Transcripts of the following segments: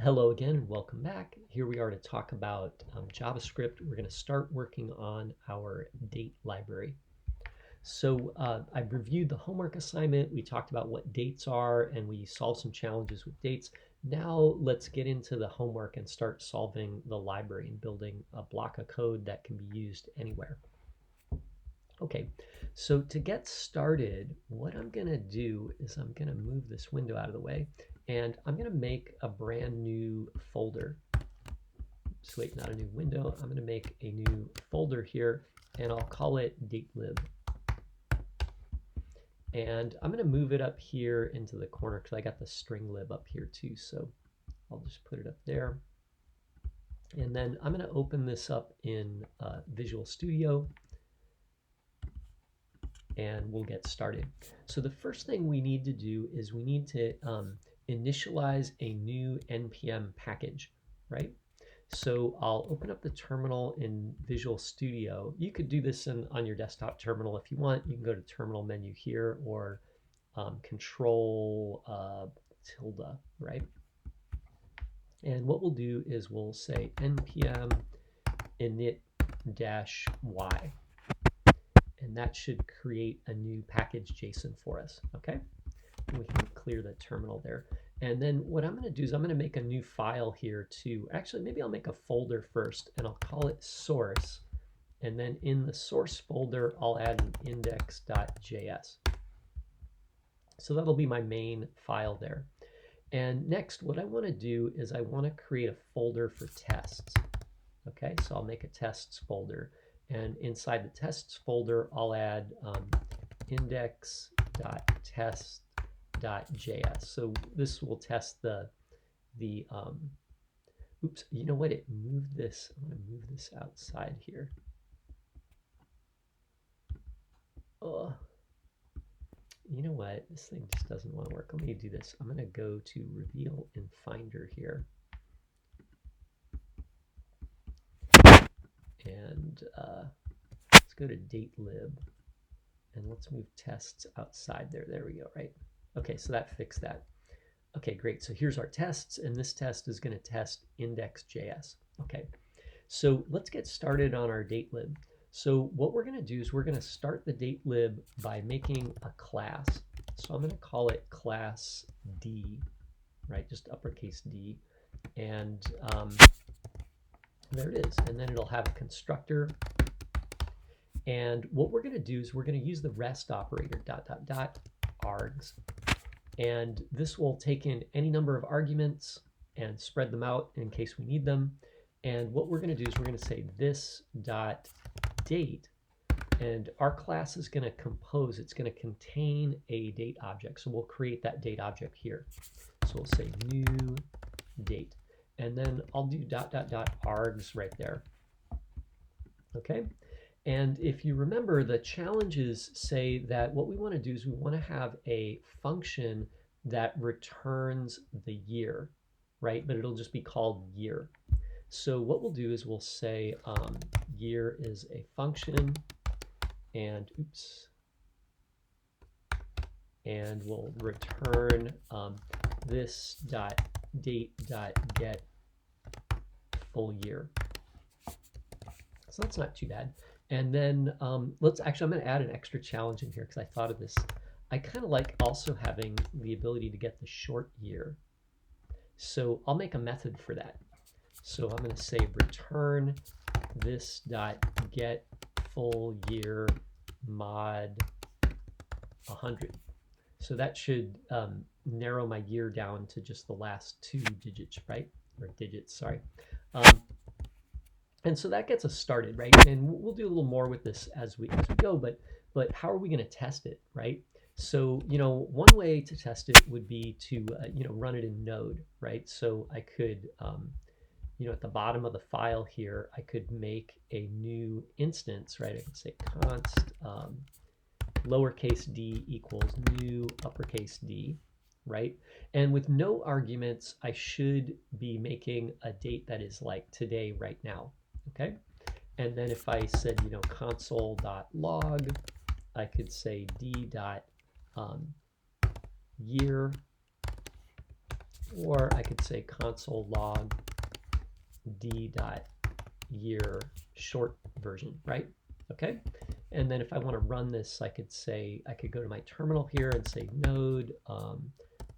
Hello again and welcome back. Here we are to talk about JavaScript. We're going to start working on our date library. So I've reviewed the homework assignment. We talked about what dates are and we solved some challenges with dates. Now let's get into the homework and start solving the library and building a block of code that can be used anywhere. Okay, so to get started, what I'm going to do is I'm going to move this window out of the way. And I'm going to make a brand new folder. So wait, not a new window. I'm going to make a new folder here, and I'll call it datelib. And I'm going to move it up here into the corner because I got the string lib up here too. So I'll just put it up there. And then I'm going to open this up in Visual Studio. And we'll get started. So the first thing we need to do is we need to initialize a new Npm package, right? So I'll open up the terminal in Visual Studio. You could do this on your desktop terminal if you want. You can go to terminal menu here or control tilde, right? And what we'll do is we'll say npm init-y. And that should create a new package JSON for us, okay? And we can clear the terminal there. And then what I'm going to do is I'm going to make a new file here too. Actually, maybe I'll make a folder first, and I'll call it source. And then in the source folder, I'll add an index.js. So that'll be my main file there. And next, what I want to do is I want to create a folder for tests. Okay, so I'll make a tests folder. And inside the tests folder, I'll add index.test.js. So this will test the oops, you know what? It moved this. I'm going to move this outside here. Oh, you know what? This thing just doesn't want to work. Let me do this. I'm going to go to Reveal in Finder here. And let's go to datelib and let's move tests outside there. There we go, right? Okay, so that fixed that. Okay, great. So here's our tests, and this test is going to test index.js. Okay, so let's get started on our datelib. So what we're going to do is we're going to start the datelib by making a class. So I'm going to call it class D, right? Just uppercase D. And there it is, and then it'll have a constructor. And what we're going to do is we're going to use the Restoperator ..args, and this will take in any number of arguments and spread them out in case we need them. And what we're going to do is we're going to say this.date, and our class is going to compose. It's going to contain a date object, so we'll create that date object here. So we'll say new date. And then I'll do ..args right there. Okay, and if you remember, the challenges say that what we want to do is we want to have a function that returns the year, right? But it'll just be called year. So what we'll do is we'll say year is a function, and oops, and we'll return this.date.get full year. So that's not too bad. And then I'm going to add an extra challenge in here because I thought of this. I kind of like also having the ability to get the short year. So I'll make a method for that. So I'm going to say return this.get full year mod 100. So that should narrow my year down to just the last two digits, right? Or digits, sorry. And so that gets us started, right? And we'll do a little more with this as we go, but how are we going to test it, right? So, one way to test it would be to, run it in Node, right? So I could, at the bottom of the file here, I could make a new instance, right? I could say const lowercase d equals new uppercase D, right? And with no arguments, I should be making a date that is like today, right now, okay? And then if I said, console.log, I could say d.year or I could say console log d.year short version, right? Okay, and then if I want to run this, I could go to my terminal here and say node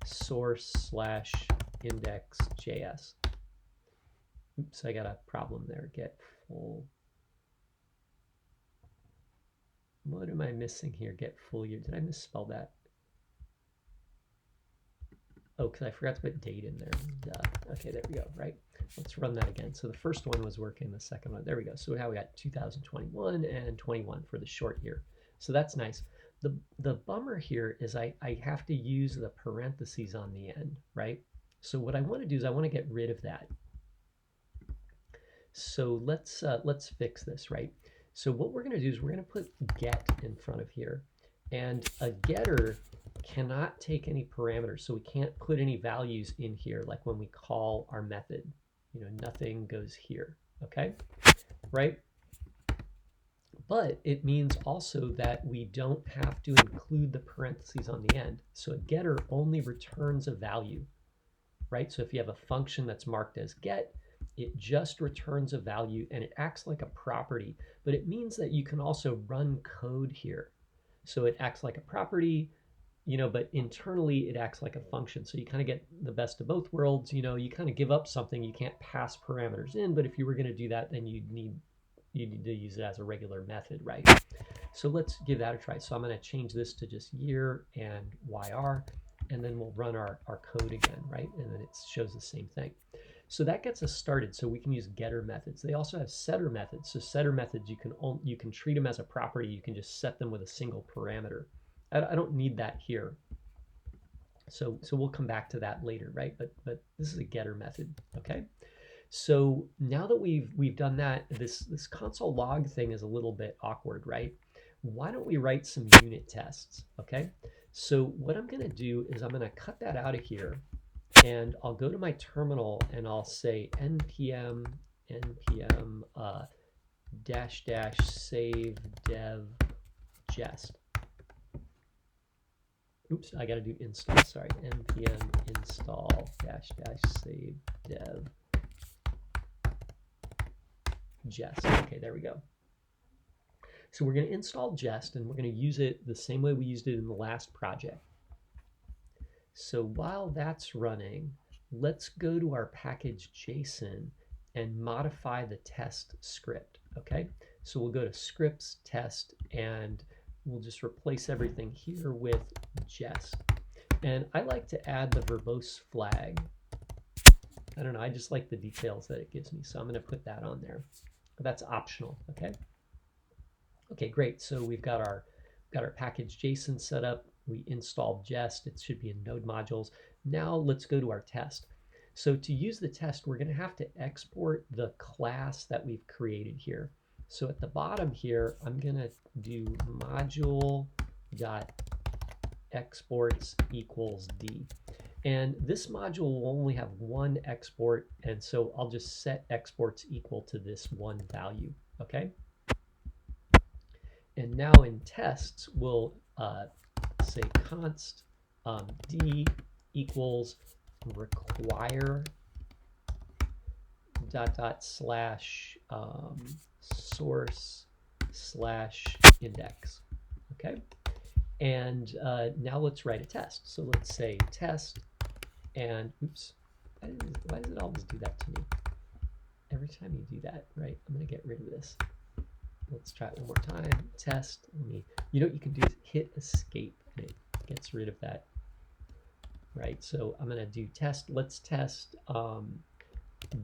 source/index.js. Oops, I got a problem there. Get full. What am I missing here? Get full year. Did I misspell that? Oh, because I forgot to put date in there. Duh. Okay, there we go, right? Let's run that again. So the first one was working, the second one, there we go. So now we got 2021 and 21 for the short year. So that's nice. The bummer here is I have to use the parentheses on the end, right? So what I want to do is I want to get rid of that. So let's fix this, right? So what we're going to do is we're going to put get in front of here, and a getter cannot take any parameters, so we can't put any values in here, like when we call our method, you know, nothing goes here, okay, right? But it means also that we don't have to include the parentheses on the end. So a getter only returns a value, right? So if you have a function that's marked as get, it just returns a value and it acts like a property, but it means that you can also run code here. So it acts like a property, you know, but internally it acts like a function. So you kind of get the best of both worlds. You know, you kind of give up something, you can't pass parameters in, but if you were going to do that, then you need to use it as a regular method, right? So let's give that a try. So I'm going to change this to just year and YR, and then we'll run our code again, right? And then it shows the same thing. So that gets us started. So we can use getter methods. They also have setter methods. So setter methods, you can treat them as a property. You can just set them with a single parameter. I don't need that here. So we'll come back to that later, right? But this is a getter method, okay? So now that we've done that, this console log thing is a little bit awkward, right? Why don't we write some unit tests, okay? So what I'm going to do is I'm going to cut that out of here, and I'll go to my terminal and I'll say npm -- save dev jest. Oops, I got to do install, sorry. npm install -- save dev jest. Okay, there we go. So we're going to install jest, and we're going to use it the same way we used it in the last project. So while that's running, let's go to our package JSON and modify the test script, okay? So we'll go to scripts, test, and we'll just replace everything here with jest. And I like to add the verbose flag. I don't know, I just like the details that it gives me, so I'm going to put that on there. But that's optional, okay? Okay, great. So we've got our package JSON set up. We installed jest. It should be in node modules. Now let's go to our test. So to use the test, we're going to have to export the class that we've created here. So at the bottom here, I'm going to do module.exports equals D. And this module will only have one export, and so I'll just set exports equal to this one value, okay? And now in tests, we'll say const D equals require /source/index, okay? And now let's write a test. So let's say test, and oops, why does it always do that to me? Every time you do that, right? I'm gonna get rid of this. Let's try it one more time. Test. You know what you can do is hit escape, and it gets rid of that. Right. So I'm gonna do test. Let's test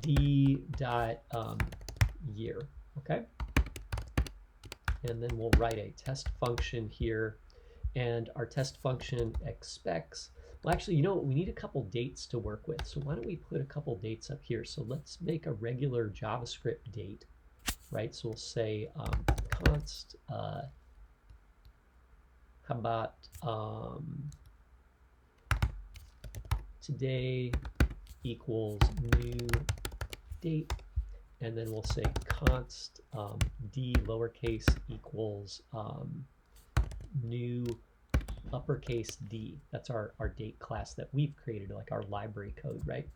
d.year. Okay. And then we'll write a test function here, and our test function expects. Well, actually, you know what? We need a couple dates to work with. So why don't we put a couple dates up here? So let's make a regular JavaScript date. Right, so we'll say const, how about today equals new date, and then we'll say const d lowercase equals new uppercase D. That's our date class that we've created, like our library code, right?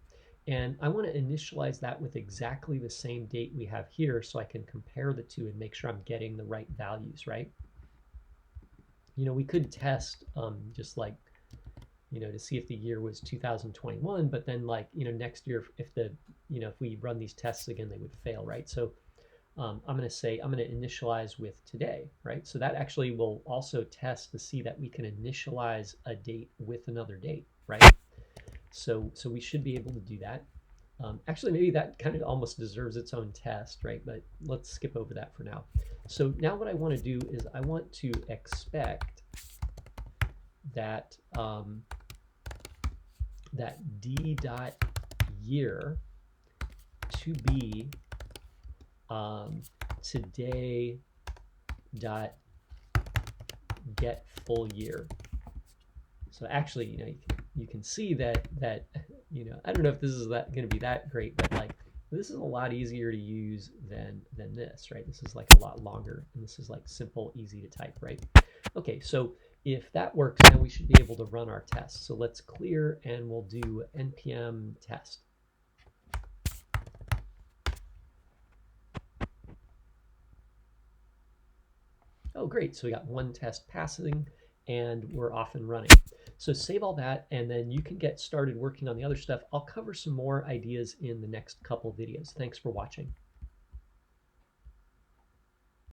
And I want to initialize that with exactly the same date we have here so I can compare the two and make sure I'm getting the right values, right? You know, we could test just like, you know, to see if the year was 2021, but then like, you know, next year, if the, you know, if we run these tests again, they would fail, right? So I'm going to say, I'm going to initialize with today, right? So that actually will also test to see that we can initialize a date with another date, right? So we should be able to do that. Actually, maybe that kind of almost deserves its own test, right? But let's skip over that for now. So now what I want to do is I want to expect that that d dot year to be today dot get full year. So actually, you know, you can see that you know, I don't know if this is going to be that great, but like this is a lot easier to use than this, right? This is like a lot longer, and this is like simple, easy to type, right? Okay, so if that works, now we should be able to run our test. So let's clear, and we'll do npm test. Oh, great. So we got one test passing, and we're off and running. So save all that, and then you can get started working on the other stuff. I'll cover some more ideas in the next couple videos. Thanks for watching.